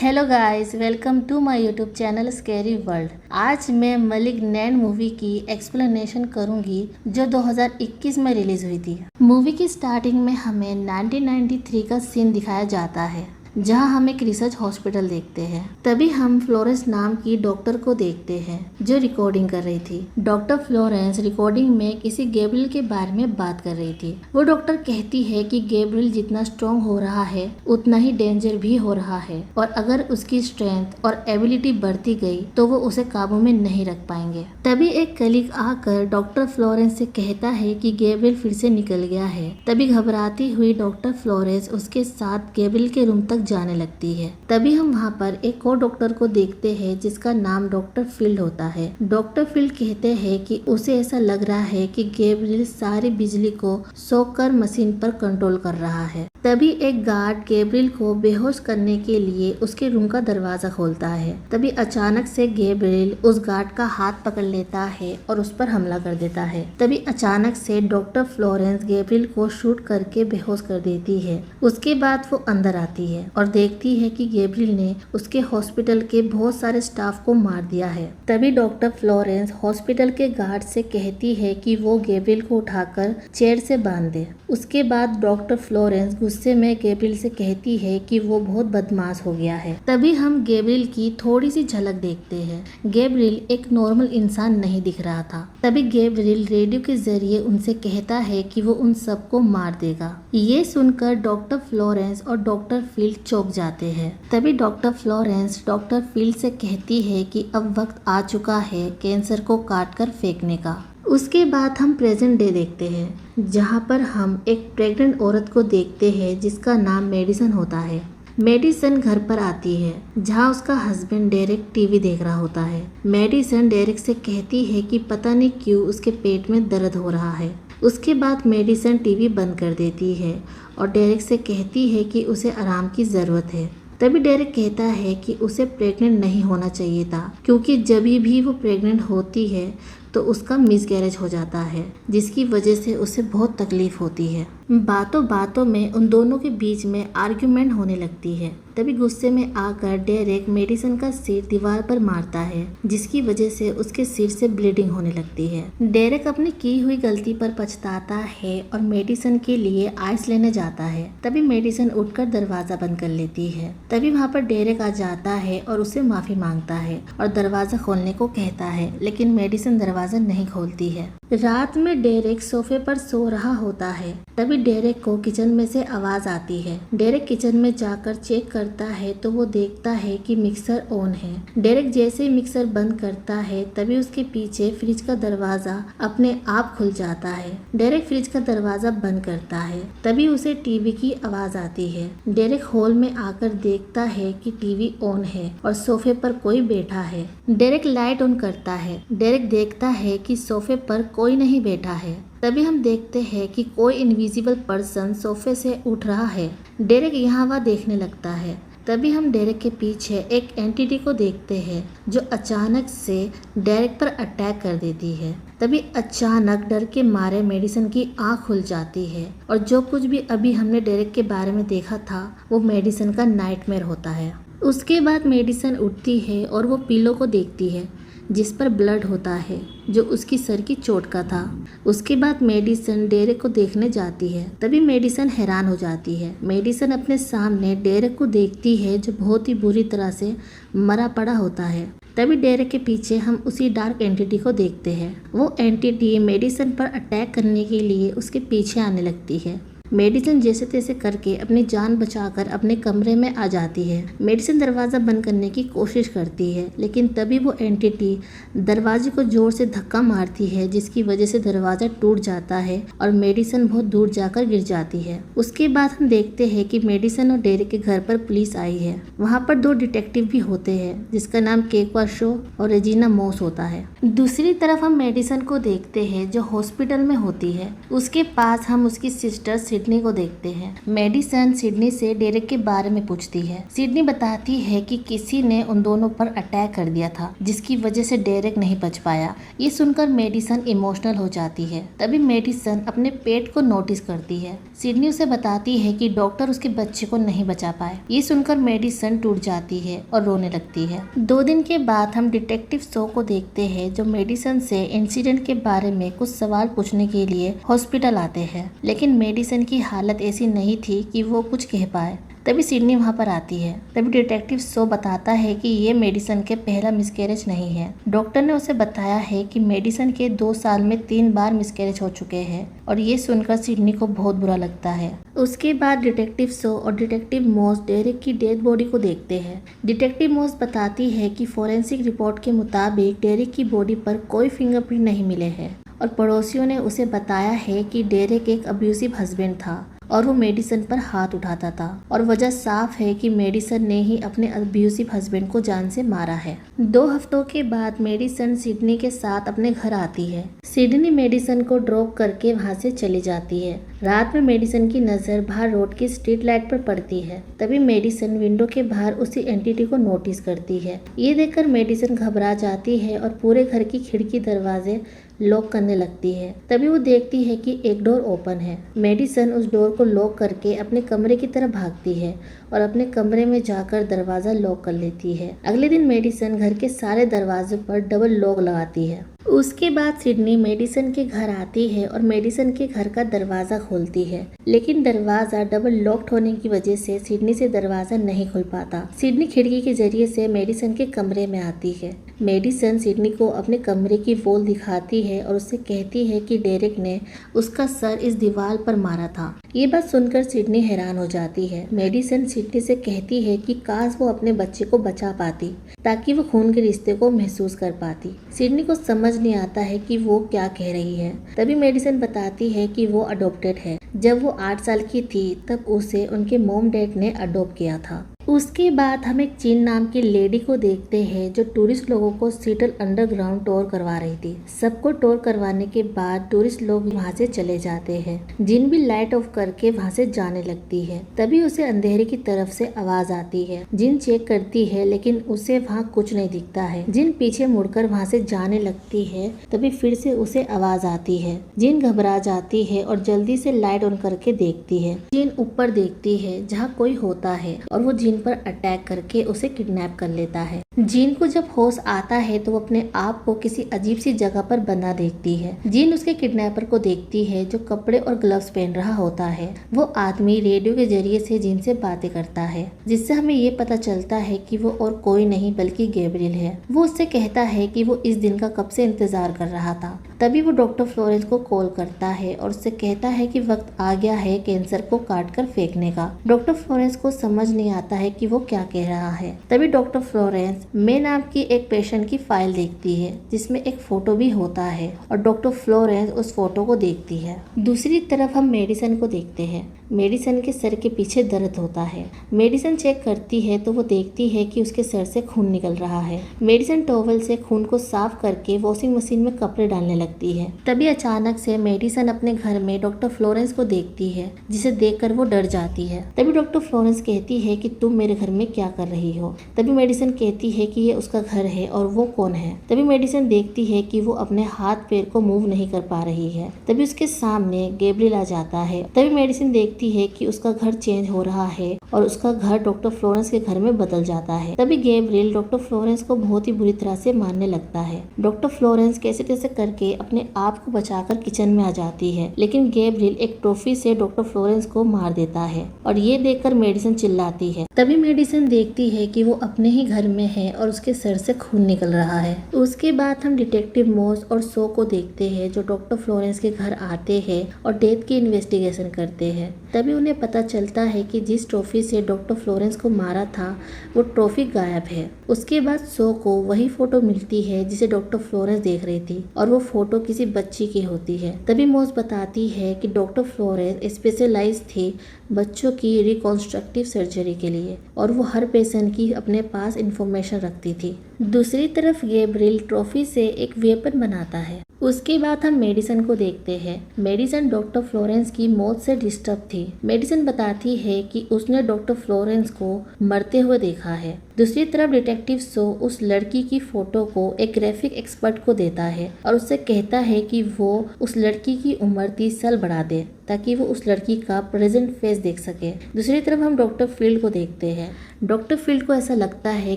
Hello guys, welcome to my YouTube channel scary world. आज मैं malignant movie की explanation करूंगी जो 2021 में रिलीज हुई थी। मूवी की स्टार्टिंग में हमें 1993 का सीन दिखाया जाता है जहां हम एक रिसर्च हॉस्पिटल देखते हैं। तभी हम फ्लोरेंस नाम की डॉक्टर को देखते हैं जो रिकॉर्डिंग कर रही थी। डॉक्टर फ्लोरेंस रिकॉर्डिंग में किसी गैब्रियल के बारे में बात कर रही थी। वो डॉक्टर कहती है कि गैब्रियल जितना स्ट्रॉन्ग हो रहा है उतना ही डेंजर भी हो रहा है और अगर उसकी स्ट्रेंथ और एबिलिटी बढ़ती गई तो वो उसे काबू में नहीं रख पाएंगे। तभी एक कलीग आकर डॉक्टर फ्लोरेंस से कहता है कि गैब्रियल फिर से निकल गया है। तभी घबराती हुई डॉक्टर फ्लोरेंस उसके साथ गैब्रियल के रूम तक जाने लगती है। तभी हम वहाँ पर एक और डॉक्टर को देखते हैं जिसका नाम डॉक्टर फील्ड होता है। डॉक्टर फील्ड कहते हैं कि उसे ऐसा लग रहा है कि गैब्रियल सारी बिजली को सोख कर मशीन पर कंट्रोल कर रहा है। तभी एक गार्ड गैब्रियल को बेहोश करने के लिए उसके रूम का दरवाजा खोलता है। तभी अचानक से गैब्रियल उस गार्ड का हाथ पकड़ लेता है और उस पर हमला कर देता है। तभी अचानक से डॉक्टर फ्लोरेंस गैब्रियल को शूट करके बेहोश कर देती है। उसके बाद वो अंदर आती है और देखती है कि गैब्रियल ने उसके हॉस्पिटल के बहुत सारे स्टाफ को मार दिया है। तभी डॉक्टर फ्लोरेंस हॉस्पिटल के गार्ड से कहती है कि वो गैब्रियल को उठाकर चेयर से बांध दे। उसके बाद डॉक्टर फ्लोरेंस गुस्से में गैब्रियल से कहती है कि वो बहुत बदमाश हो गया है। तभी हम गैब्रियल की थोड़ी सी झलक देखते हैं। गैब्रियल एक नॉर्मल इंसान नहीं दिख रहा था। तभी गैब्रियल रेडियो के जरिए उनसे कहता है कि वो उन सबको मार देगा। ये सुनकर डॉक्टर फ्लोरेंस और डॉक्टर फील्ड चौंक जाते हैं। तभी डॉक्टर फ्लोरेंस डॉक्टर फील्ड से कहती है कि अब वक्त आ चुका है कैंसर को काट कर फेंकने का। उसके बाद हम प्रेजेंट डे देखते हैं जहाँ पर हम एक प्रेग्नेंट औरत को देखते हैं जिसका नाम मेडिसन होता है। मेडिसन घर पर आती है जहाँ उसका हस्बैंड डेरेक टीवी देख रहा होता है। मेडिसन डेरेक से कहती है कि पता नहीं क्यों उसके पेट में दर्द हो रहा है। उसके बाद मेडिसन टीवी बंद कर देती है और डेरेक से कहती है कि उसे आराम की ज़रूरत है। तभी डेरेक कहता है कि उसे प्रेग्नेंट नहीं होना चाहिए था क्योंकि जब भी वो प्रेग्नेंट होती है तो उसका मिसकैरेज हो जाता है जिसकी वजह से उसे बहुत तकलीफ होती है। बातों बातों में उन दोनों के बीच में आर्ग्यूमेंट होने लगती है। तभी गुस्से में आकर डेरेक मेडिसन का सिर दीवार पर मारता है जिसकी वजह से उसके सिर से ब्लीडिंग होने लगती है। डेरेक अपनी की हुई गलती पर पछताता है और मेडिसन के लिए आइस लेने जाता है। तभी मेडिसन उठकर दरवाजा बंद कर लेती है। तभी वहाँ पर डेरेक आ जाता है और उसे माफी मांगता है और दरवाजा खोलने को कहता है, लेकिन मेडिसन दरवाजा नहीं खोलती है। रात में डेरेक सोफे पर सो रहा होता है। तभी डेरेक को किचन में से आवाज आती है। डेरेक किचन में जाकर चेक करता है तो वो देखता है कि मिक्सर ऑन है। डेरेक जैसे ही मिक्सर बंद करता है तभी उसके पीछे फ्रिज का दरवाजा अपने आप खुल जाता है। डेरेक फ्रिज का दरवाजा बंद करता है। तभी उसे टीवी की आवाज आती है। डेरेक हॉल में आकर देखता है कि टीवी ऑन है और सोफे पर कोई बैठा है। डेरेक लाइट ऑन करता है। डेरेक देखता है कि सोफे पर कोई नहीं बैठा है। तभी हम देखते हैं कि कोई इनविजिबल पर्सन सोफे से उठ रहा है। डेरेक यहाँ वहाँ देखने लगता है। तभी हम डेरेक के पीछे एक एंटिटी को देखते हैं जो अचानक से डेरेक पर अटैक कर देती है। तभी अचानक डर के मारे मेडिसन की आंख खुल जाती है और जो कुछ भी अभी हमने डेरेक के बारे में देखा था वो मेडिसन का नाइटमेयर होता है। उसके बाद मेडिसन उठती है और वो पिलो को देखती है जिस पर ब्लड होता है जो उसकी सर की चोट का था। उसके बाद मेडिसन डेरेक को देखने जाती है। तभी मेडिसन हैरान हो जाती है। मेडिसन अपने सामने डेरेक को देखती है जो बहुत ही बुरी तरह से मरा पड़ा होता है। तभी डेरेक के पीछे हम उसी डार्क एंटिटी को देखते हैं। वो एंटिटी मेडिसन पर अटैक करने के लिए उसके पीछे आने लगती है। मेडिसन जैसे तैसे करके अपनी जान बचाकर अपने कमरे में आ जाती है। मेडिसन दरवाज़ा बंद करने की कोशिश करती है लेकिन तभी वो एंटिटी दरवाजे को जोर से धक्का मारती है जिसकी वजह से दरवाज़ा टूट जाता है और मेडिसन बहुत दूर जाकर गिर जाती है। उसके बाद हम देखते हैं कि मेडिसन और डेरेक के घर पर पुलिस आई है। वहाँ पर दो डिटेक्टिव भी होते हैं जिसका नाम केकवा शो और रेजिना मॉस होता है। दूसरी तरफ हम मेडिसन को देखते हैं जो हॉस्पिटल में होती है। उसके पास हम उसकी सिस्टर सिडनी को देखते हैं। मेडिसन सिडनी से डेरेक के बारे में पूछती है। सिडनी बताती है कि किसी ने उन दोनों पर अटैक कर दिया था, जिसकी वजह से डेरेक नहीं बच पाया। ये सुनकर मेडिसन इमोशनल हो जाती है। तभी मेडिसन अपने पेट को नोटिस करती है। सिडनी उसे बताती है कि डॉक्टर उसके बच्चे को नहीं बचा पाए। ये सुनकर मेडिसन टूट जाती है और रोने लगती है। 2 दिन के बाद हम डिटेक्टिव शो को देखते हैं, जो मेडिसन से इंसिडेंट के बारे में कुछ सवाल पूछने के लिए हॉस्पिटल आते हैं, लेकिन मेडिसन की हालत ऐसी नहीं थी कि वो कुछ कह पाए। तभी सिडनी वहाँ पर आती है। तभी डिटेक्टिव शो बताता है कि ये मेडिसन के पहला मिसकैरेज नहीं है। डॉक्टर ने उसे बताया है कि मेडिसन के 2 साल में 3 बार मिसकैरेज हो चुके हैं, और ये सुनकर सिडनी को बहुत बुरा लगता है। उसके बाद डिटेक्टिव शो और डिटेक्टिव मॉस डेरेक की डेड बॉडी को देखते हैं। डिटेक्टिव मॉस बताती है कि फोरेंसिक रिपोर्ट के मुताबिक डेरेक की बॉडी पर कोई फिंगरप्रिंट नहीं मिले हैं, और पड़ोसियों ने उसे बताया है कि डेरेक एक अब्यूसिव हस्बैंड था और वो मेडिसन पर हाथ उठाता था, और वजह साफ है कि मेडिसन ने ही अपने अब्यूसिव हस्बैंड को जान से मारा है। 2 हफ्तों के बाद मेडिसन सिडनी के साथ अपने घर आती है। सिडनी मेडिसन को ड्रॉप करके वहाँ से चली जाती है। रात में मेडिसन की नज़र बाहर रोड की स्ट्रीट लाइट पर पड़ती है। तभी मेडिसन विंडो के बाहर उसी एंटिटी को नोटिस करती है। ये देखकर मेडिसन घबरा जाती है और पूरे घर की खिड़की दरवाजे लॉक करने लगती है। तभी वो देखती है कि एक डोर ओपन है। मेडिसन उस डोर को लॉक करके अपने कमरे की तरफ भागती है और अपने कमरे में जाकर दरवाजा लॉक कर लेती है। अगले दिन मेडिसन घर के सारे दरवाजों पर डबल लॉक लगाती है। उसके बाद सिडनी मेडिसन के घर आती है और मेडिसन के घर का दरवाजा खोलती है, लेकिन दरवाजा डबल लॉक्ड होने की वजह से सिडनी से दरवाजा नहीं खुल पाता। सिडनी खिड़की के जरिए से मेडिसन के कमरे में आती है। मेडिसन सिडनी को अपने कमरे की वॉल दिखाती है और उससे कहती है कि डेरेक ने उसका सर इस दीवार पर मारा था। ये बात सुनकर सिडनी हैरान हो जाती है। मेडिसन सिडनी से कहती है कि काश वो अपने बच्चे को बचा पाती, ताकि वो खून के रिश्ते को महसूस कर पाती। सिडनी को समझ नहीं आता है कि वो क्या कह रही है। तभी मेडिसन बताती है कि वो अडॉप्टेड है। जब वो 8 साल की थी तब उसे उनके मॉम डैड ने अडॉप्ट किया था। उसके बाद हम एक चीन नाम की लेडी को देखते हैं, जो टूरिस्ट लोगों को सीटल अंडरग्राउंड टूर करवा रही थी। सबको टूर करवाने के बाद टूरिस्ट लोग वहाँ से चले जाते हैं। जिन भी लाइट ऑफ करके वहाँ से जाने लगती है। तभी उसे अंधेरे की तरफ से आवाज आती है। जिन चेक करती है, लेकिन उसे वहाँ कुछ नहीं दिखता है। जिन पीछे मुड़कर वहाँ से जाने लगती है। तभी फिर से उसे आवाज आती है। जिन घबरा जाती है और जल्दी से लाइट ऑन करके देखती है। जिन ऊपर देखती है जहाँ कोई होता है, और वो जिन पर अटैक करके उसे किडनैप कर लेता है। जीन को जब होश आता है तो वो अपने आप को किसी अजीब सी जगह पर बंधा देखती है। जीन उसके किडनैपर को देखती है, जो कपड़े और ग्लव्स पहन रहा होता है। वो आदमी रेडियो के जरिए से जीन से बातें करता है, जिससे हमें ये पता चलता है कि वो और कोई नहीं बल्कि गैब्रियल है। वो उससे कहता है कि वो इस दिन का कब से इंतजार कर रहा था। तभी वो डॉक्टर फ्लोरेंस को कॉल करता है और उससे कहता है कि वक्त आ गया है कैंसर को काट कर फेंकने का। डॉक्टर फ्लोरेंस को समझ नहीं आता है कि वो क्या कह रहा है। तभी डॉक्टर फ्लोरेंस मे नाम की एक पेशेंट की फाइल देखती है, जिसमें एक फोटो भी होता है, और डॉक्टर फ्लोरेंस उस फोटो को देखती है। दूसरी तरफ हम मेडिसन को देखते हैं। मेडिसन के सर के पीछे दर्द होता है। मेडिसन चेक करती है तो वो देखती है कि उसके सर से खून निकल रहा है। मेडिसन टॉवल से खून को साफ करके वॉशिंग मशीन में कपड़े डालने लगती है। तभी अचानक से मेडिसन अपने घर में डॉक्टर फ्लोरेंस को देखती है, जिसे देखकर वो डर जाती है। तभी डॉक्टर फ्लोरेंस कहती है कि तुम मेरे घर में क्या कर रही हो। तभी मेडिसन कहती है कि ये उसका घर है और वो कौन है। तभी मेडिसन देखती है कि वो अपने हाथ पैर को मूव नहीं कर पा रही है। तभी उसके सामने गैब्रियल आ जाता है। तभी मेडिसन देखती है कि उसका घर चेंज हो रहा है और उसका घर डॉक्टर फ्लोरेंस के घर में बदल जाता है। तभी गैब्रियल डॉक्टर फ्लोरेंस को बहुत ही बुरी तरह से मारने लगता है। डॉक्टर फ्लोरेंस कैसे कैसे करके अपने आप को बचाकर किचन में आ जाती है, लेकिन गैब्रियल एक ट्रॉफी से डॉक्टर फ्लोरेंस को मार देता है, और ये देखकर मेडिसन चिल्लाती है। तभी मेडिसन देखती है कि वो अपने ही घर में है और उसके सर से खून निकल रहा है। उसके बाद हम डिटेक्टिव मॉस और सो को देखते हैं, जो डॉक्टर फ्लोरेंस के घर आते हैं और डेथ की इन्वेस्टिगेशन करते हैं। तभी उन्हें पता चलता है कि जिस ट्रॉफी से डॉक्टर फ्लोरेंस को मारा था वो ट्रॉफी गायब है। उसके बाद सो को वही फोटो मिलती है जिसे डॉक्टर फ्लोरेंस देख रही थी, और वो फोटो किसी बच्ची की होती है। तभी मॉस बताती है कि डॉक्टर फ्लोरेंस स्पेशलाइज थी बच्चों की रिकॉन्स्ट्रक्टिव सर्जरी के लिए, और वो हर पेशेंट की अपने पास इंफॉर्मेशन रखती थी। दूसरी तरफ गैब्रियल ट्रॉफी से एक वेपन बनाता है। उसके बाद हम मेडिसन को देखते हैं। मेडिसन डॉक्टर फ्लोरेंस की मौत से डिस्टर्ब थी थी। मेडिसन बताती है कि उसने डॉक्टर फ्लोरेंस को मरते हुए देखा है। दूसरी तरफ डिटेक्टिव सो उस लड़की की फोटो को एक ग्राफिक एक्सपर्ट को देता है और उससे कहता है कि वो उस लड़की की उम्र 30 साल बढ़ा दे ताकि वो उस लड़की का प्रेजेंट फेस देख सके। दूसरी तरफ हम डॉक्टर फील्ड को देखते हैं। डॉक्टर फील्ड को ऐसा लगता है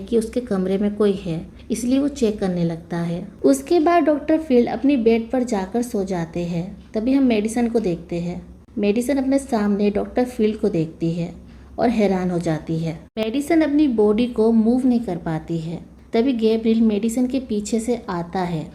कि उसके कमरे में कोई है, इसलिए वो चेक करने लगता है। उसके बाद डॉक्टर फील्ड अपनी बेड पर जाकर सो जाते हैं। तभी हम मेडिसन को देखते हैं। मेडिसन अपने सामने डॉक्टर फील्ड को देखती है और हैरान हो जाती है। मेडिसन अपनी बॉडी को मूव नहीं कर पाती है। तभी गैब्रियल मेडिसन के पीछे से आता है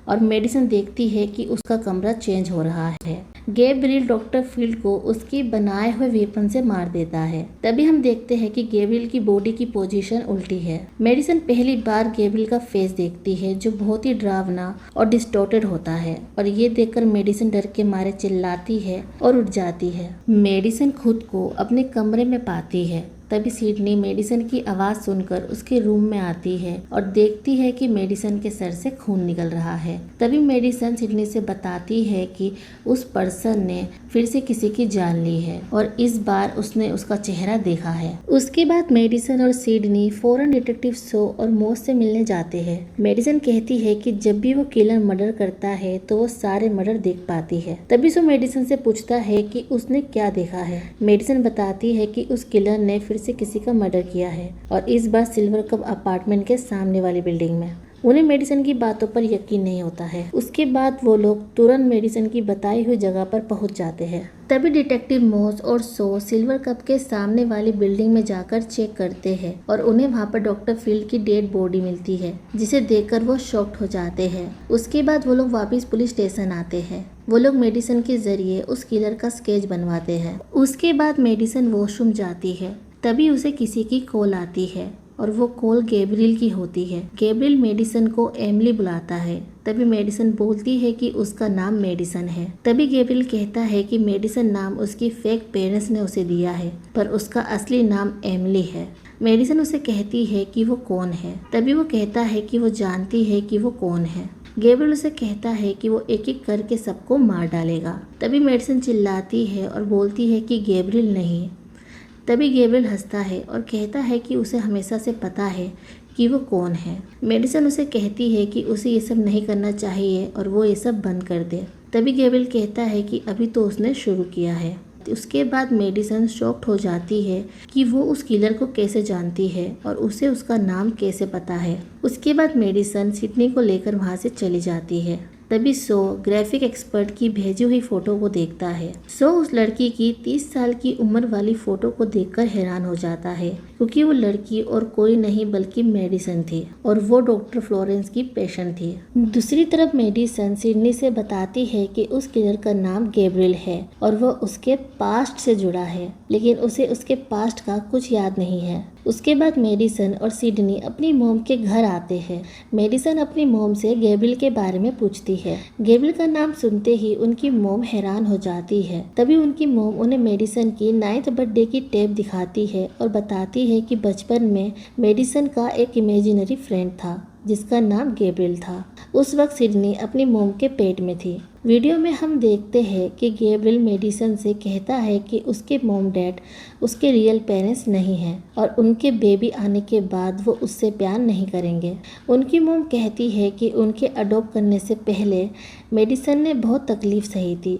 और मेडिसन देखती है कि उसका कमरा चेंज हो रहा है। गैब्रियल डॉक्टर फील्ड को उसके बनाए हुए वेपन से मार देता है। तभी हम देखते हैं कि गैब्रियल की बॉडी की पोजीशन उल्टी है। मेडिसन पहली बार गैब्रियल का फेस देखती है जो बहुत ही डरावना और डिस्टॉर्टेड होता है और ये देखकर मेडिसन डर के मारे चिल्लाती है और उठ जाती है। मेडिसन खुद को अपने कमरे में पाती है। तभी सिडनी मेडिसन की आवाज़ सुनकर उसके रूम में आती है और देखती है कि मेडिसन के सर से खून निकल रहा है। तभी मेडिसन सिडनी से बताती है कि उस पर्सन ने फिर से किसी की जान ली है और इस बार उसने उसका चेहरा देखा है। उसके बाद मेडिसन और सिडनी फौरन डिटेक्टिव सो और मॉस से मिलने जाते हैं। मेडिसन कहती है कि जब भी वो किलर मर्डर करता है तो वो सारे मर्डर देख पाती है। तभी सो मेडिसन से पूछता है कि उसने क्या देखा है। मेडिसन बताती है कि उस किलर ने फिर से किसी का मर्डर किया है और इस बार सिल्वर कप अपार्टमेंट के सामने वाली बिल्डिंग में। उन्हें मेडिसन की बातों पर यकीन नहीं होता है। उसके बाद वो लोग तुरंत मेडिसन की बताई हुई जगह पर पहुंच जाते हैं। तभी डिटेक्टिव मॉस और सो सिल्वर कप के सामने वाली बिल्डिंग में जाकर चेक करते हैं और उन्हें वहां पर डॉक्टर फील्ड की डेड बॉडी मिलती है जिसे देखकर वो शॉक्ड हो जाते हैं। उसके बाद वो लोग वापस पुलिस स्टेशन आते हैं। वो लोग मेडिसन के जरिए उस किलर का स्केच बनवाते हैं। उसके बाद मेडिसन वॉशरूम जाती है। तभी उसे किसी की कॉल आती है और वो कॉल गैब्रियल की होती है। गैब्रियल मेडिसन को एमिली बुलाता है। तभी मेडिसन बोलती है कि उसका नाम मेडिसन है। तभी गैब्रियल कहता है कि मेडिसन नाम उसकी फेक पेरेंट्स ने उसे दिया है पर उसका असली नाम एमिली है। मेडिसन उसे कहती है कि वो कौन है। तभी वो कहता है कि वो जानती है कि वो कौन है। गैब्रियल उसे कहता है कि वो एक एक करके सबको मार डालेगा। तभी मेडिसन चिल्लाती है और बोलती है कि गैब्रियल नहीं। तभी गैब्रियल हंसता है और कहता है कि उसे हमेशा से पता है कि वो कौन है। मेडिसन उसे कहती है कि उसे ये सब नहीं करना चाहिए और वो ये सब बंद कर दे। तभी गैब्रियल कहता है कि अभी तो उसने शुरू किया है। उसके बाद मेडिसन शॉक्ड हो जाती है कि वो उस किलर को कैसे जानती है और उसे उसका नाम कैसे पता है। उसके बाद मेडिसन सिडनी को लेकर वहाँ से चली जाती है। तभी सो ग्राफिक एक्सपर्ट की भेजी हुई फोटो को देखता है। सो उस लड़की की 30 साल की उम्र वाली फोटो को देखकर हैरान हो जाता है क्योंकि वो लड़की और कोई नहीं बल्कि मेडिसन थी और वो डॉक्टर फ्लोरेंस की पेशेंट थी। दूसरी तरफ मेडिसन सिडनी से बताती है कि उस किलर का नाम गैब्रियल है और वो उसके पास्ट से जुड़ा है, लेकिन उसे उसके पास्ट का कुछ याद नहीं है। उसके बाद मेडिसन और सिडनी अपनी मॉम के घर आते हैं। मेडिसन अपनी मॉम से गैब्रियल के बारे में पूछती है। गैब्रियल का नाम सुनते ही उनकी मॉम हैरान हो जाती है। तभी उनकी मॉम उन्हें मेडिसन की 9th बर्थडे की टेप दिखाती है और बताती है कि बचपन में मेडिसन का एक इमेजिनरी फ्रेंड था जिसका नाम गैब्रियल था। उस वक्त सिडनी अपनी मॉम के पेट में थी। वीडियो में हम देखते हैं कि गैब्रियल मेडिसन से कहता है कि उसके मॉम डैड उसके रियल पेरेंट्स नहीं हैं और उनके बेबी आने के बाद वो उससे प्यार नहीं करेंगे। उनकी मॉम कहती है कि उनके अडॉप्ट करने से पहले मेडिसन ने बहुत तकलीफ सही थी,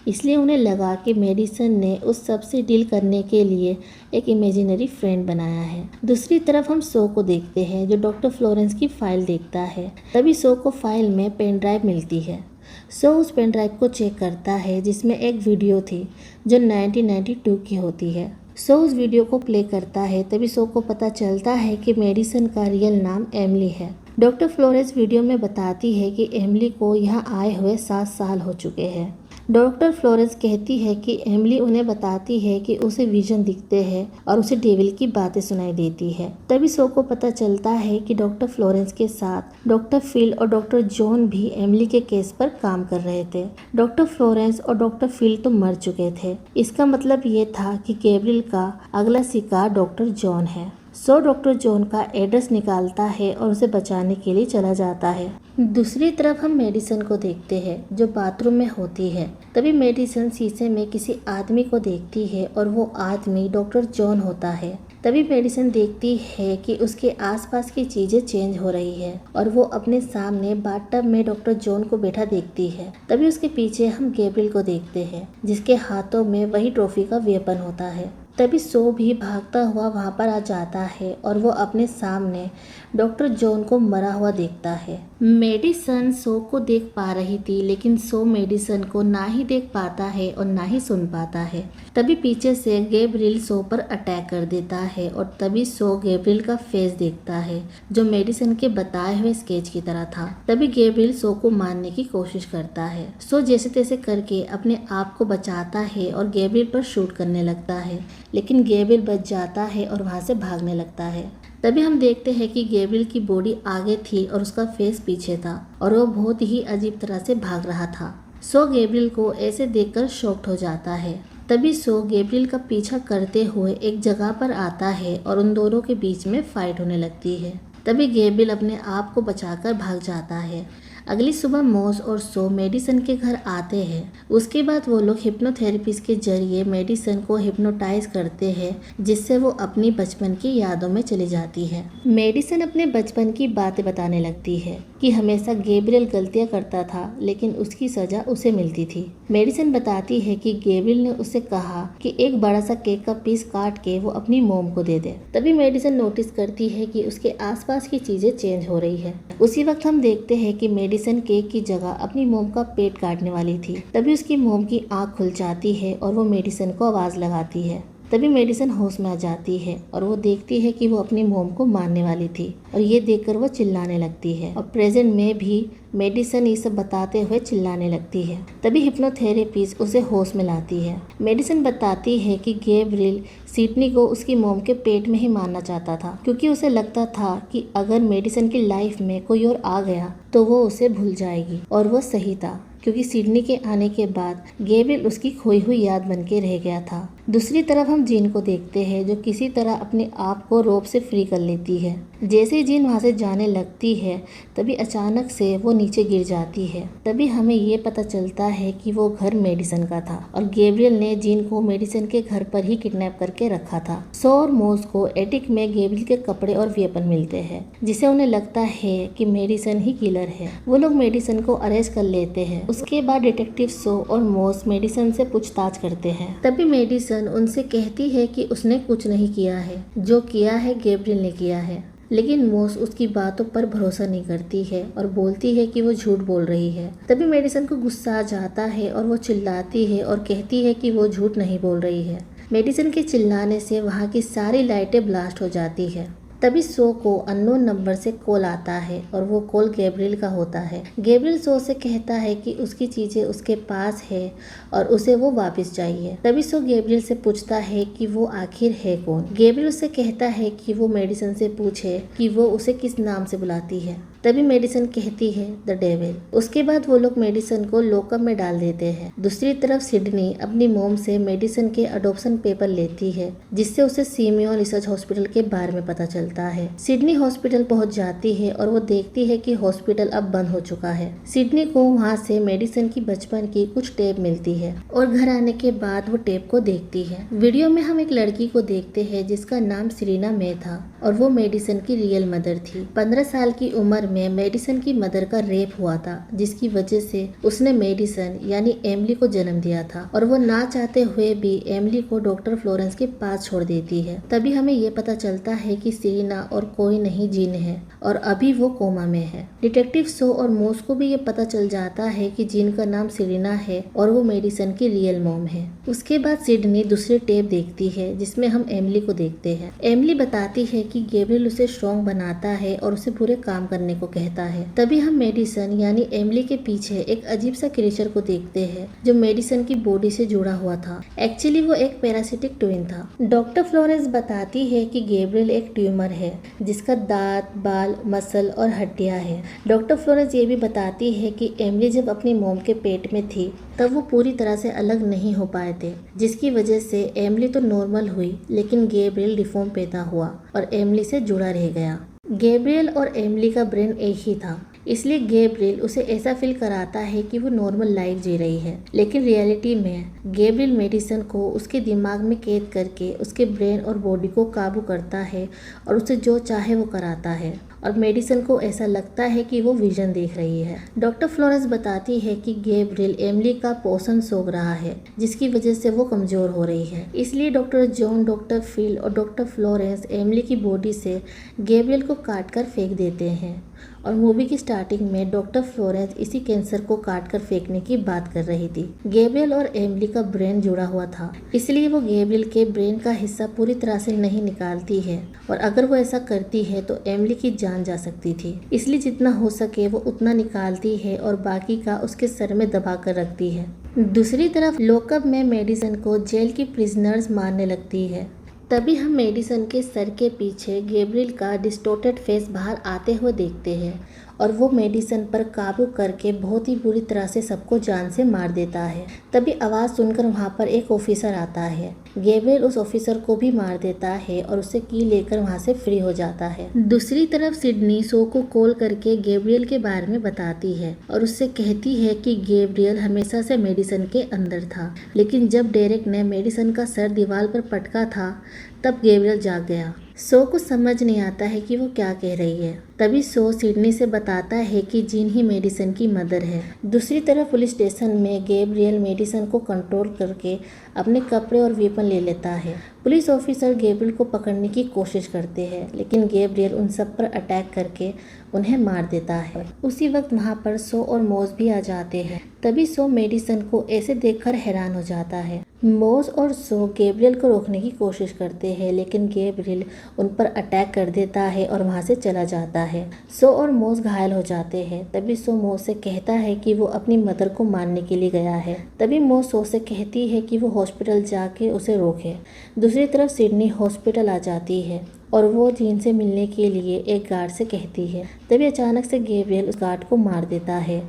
इसलिए उन्हें लगा कि मेडिसन ने उस सब से डील करने के लिए एक इमेजिनरी फ्रेंड बनाया है। दूसरी तरफ हम सो को देखते हैं जो डॉक्टर फ्लोरेंस की फाइल देखता है। तभी सो को फाइल में पेन ड्राइव मिलती है। सो उस पेन ड्राइव को चेक करता है जिसमें एक वीडियो थी जो 1992 की होती है। सो उस वीडियो को प्ले करता है। तभी सो को पता चलता है कि मेडिसन का रियल नाम एमिली है। डॉक्टर फ्लोरेंस वीडियो में बताती है कि एमिली को यहाँ आए हुए 7 साल हो चुके हैं। डॉक्टर फ्लोरेंस कहती है कि एमिली उन्हें बताती है कि उसे विजन दिखते हैं और उसे डेविल की बातें सुनाई देती है। तभी सो को पता चलता है कि डॉक्टर फ्लोरेंस के साथ डॉक्टर फील्ड और डॉक्टर जॉन भी एमिली के केस पर काम कर रहे थे। डॉक्टर फ्लोरेंस और डॉक्टर फील्ड तो मर चुके थे। इसका मतलब ये था कि गैब्रियल का अगला शिकार डॉक्टर जॉन है। सो डॉक्टर जॉन का एड्रेस निकालता है और उसे बचाने के लिए चला जाता है। दूसरी तरफ हम मेडिसन को देखते हैं जो बाथरूम में होती है। तभी मेडिसन शीशे में किसी आदमी को देखती है और वो आदमी डॉक्टर जॉन होता है। तभी मेडिसन देखती है कि उसके आसपास की चीजें चेंज हो रही है और वो अपने सामने बाथटब में डॉक्टर जॉन को बैठा देखती है। तभी उसके पीछे हम गैब्रियल को देखते हैं जिसके हाथों में वही ट्रॉफी का वेपन होता है। तभी सो भी भागता हुआ वहाँ पर आ जाता है और वो अपने सामने डॉक्टर जॉन को मरा हुआ देखता है। मेडिसन सो को देख पा रही थी लेकिन सो मेडिसन को ना ही देख पाता है और ना ही सुन पाता है। तभी पीछे से गैब्रियल सो पर अटैक कर देता है और तभी सो गैब्रियल का फेस देखता है जो मेडिसन के बताए हुए स्केच की तरह था। तभी गैब्रियल सो को मारने की कोशिश करता है। सो जैसे तैसे करके अपने आप को बचाता है और गैब्रियल पर शूट करने लगता है लेकिन गैब्रियल बच जाता है और वहां से भागने लगता है। तभी हम देखते हैं कि गैब्रियल की बॉडी आगे थी और उसका फेस पीछे था और वो बहुत ही अजीब तरह से भाग रहा था। सो गैब्रियल को ऐसे देखकर शॉक्ड हो जाता है। तभी सो गैब्रियल का पीछा करते हुए एक जगह पर आता है और उन दोनों के बीच में फाइट होने लगती है। तभी गैब्रियल अपने आप को बचाकर भाग जाता है। अगली सुबह मॉस और सो मेडिसन के घर आते हैं। उसके बाद वो लोग हिप्नोथेरेपिस्ट के जरिए मेडिसन को हिप्नोटाइज करते हैं जिससे वो अपनी बचपन की यादों में चली जाती है। मेडिसन अपने बचपन की बातें बताने लगती है कि हमेशा गैब्रियल गलतियां करता था लेकिन उसकी सजा उसे मिलती थी। मेडिसन बताती है कि गैब्रियल ने उसे कहा कि एक बड़ा सा केक का पीस काट के वो अपनी मॉम को दे दे। तभी मेडिसन नोटिस करती है कि उसके आसपास की चीजें चेंज हो रही है। उसी वक्त हम देखते हैं कि मेडिसन केक की जगह अपनी मोम का पेट काटने वाली थी। तभी उसकी मोम की आंख खुल जाती है और वो मेडिसन को आवाज लगाती है। तभी मेडिसन होश में आ जाती है और वो देखती है कि वो अपनी मोम को मारने वाली थी और ये देखकर वो चिल्लाने लगती है और प्रेजेंट में भी मेडिसन ये सब बताते हुए चिल्लाने लगती है। तभी हिप्नोथेरेपिस्ट उसे होश में लाती है। मेडिसन बताती है कि गैब्रियल सिडनी को उसकी मोम के पेट में ही मारना चाहता था क्योंकि उसे लगता था कि अगर मेडिसन की लाइफ में कोई और आ गया तो वो उसे भूल जाएगी और वो सही था क्योंकि सिडनी के आने के बाद गैब्रियल उसकी खोई हुई याद बन के रह गया था। दूसरी तरफ हम जीन को देखते हैं जो किसी तरह अपने आप को रोप से फ्री कर लेती है। जैसे ही जीन वहां से जाने लगती है तभी अचानक से वो नीचे गिर जाती है। तभी हमें ये पता चलता है कि वो घर मेडिसन का था और गैब्रियल ने जीन को मेडिसन के घर पर ही किडनैप करके रखा था। सो और मॉस को एटिक में गैब्रियल के कपड़े और वेपन मिलते हैं जिसे उन्हें लगता है कि मेडिसन ही किलर है। वो लोग मेडिसन को अरेस्ट कर लेते हैं। उसके बाद डिटेक्टिव सो और मॉस मेडिसन से पूछताछ करते हैं। तभी मेडिसन उनसे कहती है कि उसने कुछ नहीं किया है, जो किया है गैब्रियल ने किया है। लेकिन मॉस उसकी बातों पर भरोसा नहीं करती है और बोलती है कि वो झूठ बोल रही है। तभी मेडिसन को गुस्सा आ जाता है और वो चिल्लाती है और कहती है कि वो झूठ नहीं बोल रही है। मेडिसन के चिल्लाने से वहाँ की सारी लाइटें ब्लास्ट हो जाती है। तभी सो को अननोन नंबर से कॉल आता है और वो कॉल गैब्रियल का होता है। गैब्रियल सो से कहता है कि उसकी चीजें उसके पास है और उसे वो वापस चाहिए। तभी सो गैब्रियल से पूछता है कि वो आखिर है कौन। गैब्रियल उसे कहता है कि वो मेडिसन से पूछे कि वो उसे किस नाम से बुलाती है। तभी मेडिसन कहती है द डेविल। उसके बाद वो लोग मेडिसन को लॉकअप में डाल देते हैं। दूसरी तरफ सिडनी अपनी मोम से मेडिसन के अडॉप्शन पेपर लेती है जिससे उसे सिमियोन रिसर्च हॉस्पिटल के बारे में पता चलता है। सिडनी हॉस्पिटल पहुंच जाती है और वो देखती है कि हॉस्पिटल अब बंद हो चुका है। सिडनी को वहाँ से मेडिसन की बचपन की कुछ टेप मिलती है और घर आने के बाद वो टेप को देखती है। वीडियो में हम एक लड़की को देखते हैं जिसका नाम सेरेना मे था और वो मेडिसन की रियल मदर थी। 15 साल की उम्र में मेडिसन की मदर का रेप हुआ था जिसकी वजह से उसने मेडिसन यानी एमिली को जन्म दिया था और वो ना चाहते हुए भी एमिली को डॉक्टर फ्लोरेंस के पास छोड़ देती है। तभी हमें ये पता चलता है कि सेरेना और कोई नहीं जीन है और अभी वो कोमा में है। डिटेक्टिव सो और मॉस को भी ये पता चल जाता है कि जीन का नाम सेरेना है और वो मेडिसन की रियल मॉम है। उसके बाद सिडनी दूसरी टेप देखती है जिसमें हम एमिली को देखते हैं। एमिली बताती है कि गैब्रियल उसे स्ट्रॉन्ग बनाता है और उसे पूरे काम करने को कहता है। तभी हम मेडिसन यानी एमिली के पीछे एक अजीब सा क्रिएचर को देखते हैं जो मेडिसन की बॉडी से जुड़ा हुआ था। एक्चुअली वो एक पैरासिटिक ट्विन था। डॉक्टर फ्लोरेंस बताती है कि गैब्रियल एक ट्यूमर है जिसका दांत, बाल, मसल और हड्डियां हैं। डॉक्टर फ्लोरेंस ये भी बताती है कि एमिली जब अपनी मॉम के पेट में थी तब वो पूरी तरह से अलग नहीं हो पाए थे, जिसकी वजह से एमिली तो नॉर्मल हुई लेकिन गैब्रियल डिफॉर्म पैदा हुआ और एमिली से जुड़ा रह गया। गैब्रियल और एमिली का ब्रेन एक ही था, इसलिए गैब्रियल उसे ऐसा फील कराता है कि वो नॉर्मल लाइफ जी रही है, लेकिन रियलिटी में गैब्रियल मेडिसन को उसके दिमाग में कैद करके उसके ब्रेन और बॉडी को काबू करता है और उसे जो चाहे वो कराता है और मेडिसन को ऐसा लगता है कि वो विजन देख रही है। डॉक्टर फ्लोरेंस बताती है कि गैब्रियल एमिली का पोषण सोख रहा है, जिसकी वजह से वो कमजोर हो रही है। इसलिए डॉक्टर जॉन, डॉक्टर फिल और डॉक्टर फ्लोरेंस एमिली की बॉडी से गैब्रियल को काट कर फेंक देते हैं और मूवी की स्टार्टिंग में डॉक्टर फ्लोरेंस इसी कैंसर को काट कर फेंकने की बात कर रही थी। गैब्रियल और एमिली का ब्रेन जुड़ा हुआ था, इसलिए वो गैब्रियल के ब्रेन का हिस्सा पूरी तरह से नहीं निकालती है और अगर वो ऐसा करती है तो एमिली की जान जा सकती थी। इसलिए जितना हो सके वो उतना निकालती है और बाकी का उसके सर में दबा कर रखती है। दूसरी तरफ लॉकअप में मेडिसन को जेल की प्रिजनर्स मारने लगती है। तभी हम मेडिसन के सर के पीछे गैब्रियल का डिस्टॉर्टेड फेस बाहर आते हुए देखते हैं और वो मेडिसन पर काबू करके बहुत ही बुरी तरह से सबको जान से मार देता है। तभी आवाज़ सुनकर वहाँ पर एक ऑफिसर आता है। गैब्रियल उस ऑफिसर को भी मार देता है और उसे की लेकर वहाँ से फ्री हो जाता है। दूसरी तरफ सिडनी सो को कॉल करके गैब्रियल के बारे में बताती है और उससे कहती है कि गैब्रियल हमेशा से मेडिसन के अंदर था, लेकिन जब डेरेक ने मेडिसन का सर दीवार पर पटका था तब गैब्रियल जाग गया। सो को समझ नहीं आता है कि वो क्या कह रही है। तभी सो सिडनी से बताता है कि जीन ही मेडिसन की मदर है। दूसरी तरफ पुलिस स्टेशन में गैब्रियल मेडिसन को कंट्रोल करके अपने कपड़े और वेपन ले लेता है। पुलिस ऑफिसर गैब्रियल को पकड़ने की कोशिश करते हैं, लेकिन गैब्रियल उन सब पर अटैक करके उन्हें मार देता है। उसी वक्त वहाँ पर सो और मॉस भी आ जाते हैं। तभी सो मेडिसन को ऐसे देखकर हैरान हो जाता है। मॉस और सो गैब्रियल को रोकने की कोशिश करते हैं, लेकिन गैब्रियल उन पर अटैक कर देता है और वहाँ से चला जाता है। सो और मॉस घायल हो जाते हैं। तभी सो मॉस से कहता है कि वो अपनी मदर को मारने के लिए गया है। तभी मॉस सो से कहती है कि वो हॉस्पिटल जाके उसे रोके। दूसरी तरफ सिडनी हॉस्पिटल आ जाती है और वो जीन से मिलने के लिए एक गार्ड से कहती है। तभी अचानक से गैब्रियल उस गार्ड को मार देता है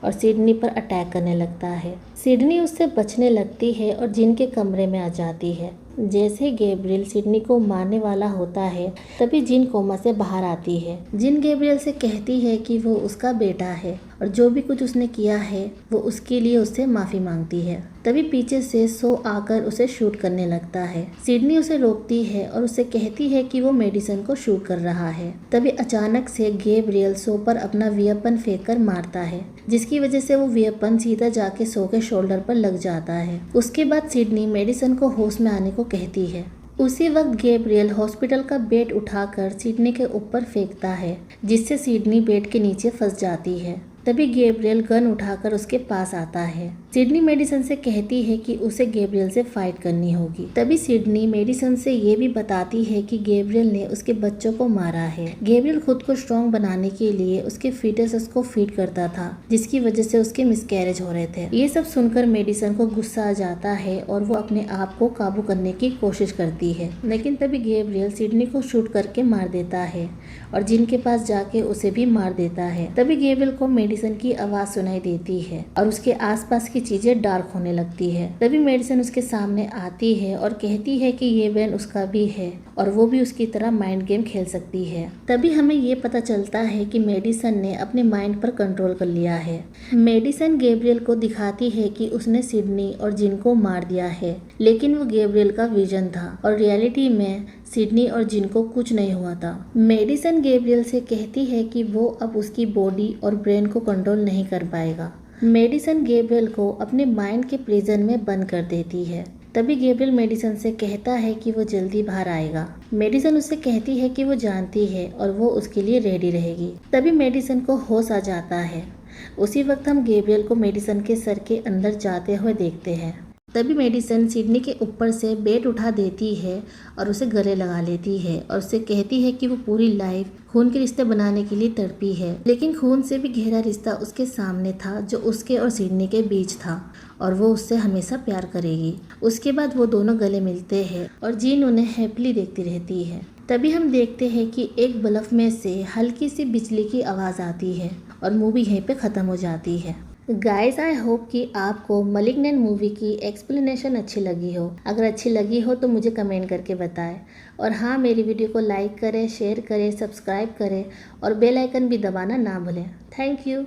और सिडनी पर अटैक करने लगता है। सिडनी उससे बचने लगती है और जीन के कमरे में आ जाती है। जैसे गैब्रियल सिडनी को मारने वाला होता है तभी जीन कोमा से बाहर आती है। जीन गैब्रियल से कहती है कि वो उसका बेटा है और जो भी कुछ उसने किया है वो उसके लिए उससे माफ़ी मांगती है। तभी पीछे से सो आकर उसे शूट करने लगता है। सिडनी उसे रोकती है और उसे कहती है कि वो मेडिसन को शूट कर रहा है। तभी अचानक से गैब्रियल सो पर अपना वेपन फेंक कर मारता है, जिसकी वजह से वो वेपन सीधा जाके सो के शोल्डर पर लग जाता है। उसके बाद सिडनी मेडिसन को होश में आने को कहती है। उसी वक्त गैब्रियल हॉस्पिटल का बेड उठाकर सिडनी के ऊपर फेंकता है, जिससे सिडनी बेड के नीचे फंस जाती है। तभी गैब्रियल गन उठाकर उसके पास आता है। सिडनी मेडिसन से कहती है कि उसे गैब्रियल से फाइट करनी होगी। तभी सिडनी मेडिसन से ये भी बताती है कि गैब्रियल ने उसके बच्चों को मारा है। गैब्रियल खुद को स्ट्रॉन्ग बनाने के लिए उसके फीटस को फीड करता था, जिसकी वजह से उसके मिसकैरेज हो रहे थे। ये सब सुनकर मेडिसन को गुस्सा आ जाता है और वो अपने आप को काबू करने की कोशिश करती है, लेकिन तभी गैब्रियल सिडनी को शूट करके मार देता है और जिन के पास जाके उसे भी मार देता है। तभी गैब्रियल को मेडिसन की आवाज सुनाई देती है और उसके आसपास की चीजें डार्क होने लगती है। तभी मेडिसन उसके सामने आती है और कहती है कि ये ब्रेन उसका भी है और वो भी उसकी तरह माइंड गेम खेल सकती है। तभी हमें ये पता चलता है कि मेडिसन ने अपने माइंड पर कंट्रोल कर लिया है। मेडिसन गैब्रियल को दिखाती है कि उसने सिडनी और जिन को मार दिया है, लेकिन वो गैब्रियल का विजन था और रियलिटी में सिडनी और जिन को कुछ नहीं हुआ था। मेडिसन गैब्रियल से कहती है कि वो अब उसकी बॉडी और ब्रेन को कंट्रोल नहीं कर पाएगा। मेडिसन गैब्रियल को अपने माइंड के प्रिजन में बंद कर देती है। तभी गैब्रियल मेडिसन से कहता है कि वो जल्दी बाहर आएगा। मेडिसन उससे कहती है कि वो जानती है और वो उसके लिए रेडी रहेगी। तभी मेडिसन को होश आ जाता है। उसी वक्त हम गैब्रियल को मेडिसन के सर के अंदर जाते हुए देखते हैं। तभी मेडिसन सिडनी के ऊपर से बेड उठा देती है और उसे गले लगा लेती है और उससे कहती है कि वो पूरी लाइफ खून के रिश्ते बनाने के लिए तड़पी है, लेकिन खून से भी गहरा रिश्ता उसके सामने था जो उसके और सिडनी के बीच था और वो उससे हमेशा प्यार करेगी। उसके बाद वो दोनों गले मिलते हैं और जीन उन्हें हैप्पीली देखती रहती है। तभी हम देखते हैं कि एक बल्ब में से हल्की सी बिजली की आवाज़ आती है और मूवी यहीं पे ख़त्म हो जाती है। गाइस आई होप कि आपको मलिग्नेंट मूवी की एक्सप्लेनेशन अच्छी लगी हो। अगर अच्छी लगी हो तो मुझे कमेंट करके बताएं। और हाँ, मेरी वीडियो को लाइक करें, शेयर करें, सब्सक्राइब करें और बेल आइकन भी दबाना ना भूलें। Thank you.